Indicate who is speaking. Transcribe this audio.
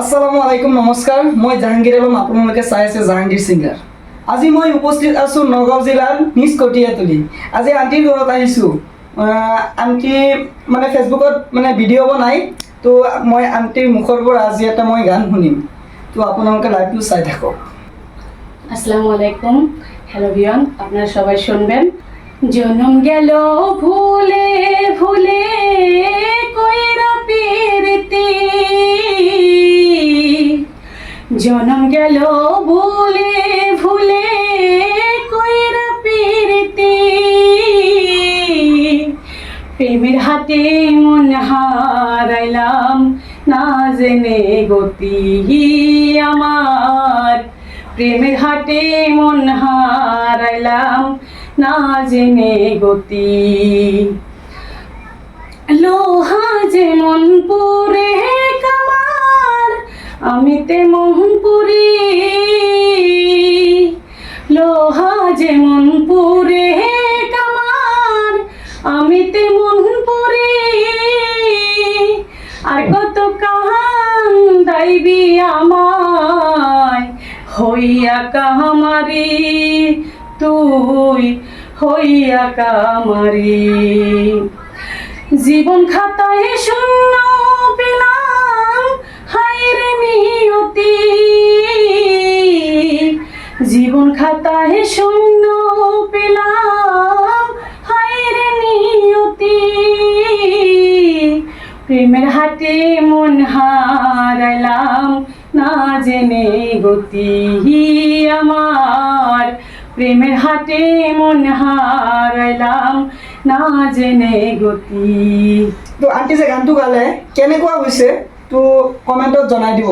Speaker 1: আসসালামু আলাইকুম নমস্কাৰ মই জাহাংগীৰ আলম আপোনালোকে চাই আছে জাহাংগীৰ সিঙ্গাৰ। আজি মই উপস্থিত আছোঁ নগাঁও জিলাৰ নিজ কটীয়াতলী। আজি আণ্টিৰ ঘৰত আহিছোঁ। আণ্টি মানে ফেচবুকত মানে ভিডিঅ' বনাই, তো মই আণ্টিৰ মুখৰ পৰা আজি এটা মই গান শুনিম। তো আপোনালোকে লাইভটো চাই থাকক।
Speaker 2: আসসালামু আলাইকুম, হ্যালো ভিউয়ান, আপনারা সবাই শুনবেন। জনম গেল ভুলে ভুলে কইরা পিরতি, জনম গেল ভুলে ভুলে কইরা পিরতি, প্রেমের হাতে মন হারাইলাম না জেনে গতি আমার, প্রেমের হাটে মন হারাইলাম না জেনে গতি। লোহা যেমন পুরে কামার, আমি তেমন পুরি। লোহা যেমন পুরে কামার, আমি তেমন পুরি। আর কত কান্দাইবি আমায় হইয়া কামারি, তুই হইয়া কামারি। জীবন খাতায় শূন্য পেলাম হায়রে নিয়তি, জীবন খাতায় শূন্য পেলাম হায়রে নিয়তি। প্রেমের হাতে মন হারাইলাম না জেনে গতি আমার, প্রেমের হাটে মন হারাইলাম না জেনে গতি।
Speaker 1: তো আণ্টি যে গানটো গালে কেনেকুৱা হৈছে তো কমেণ্টত জনাই দিব।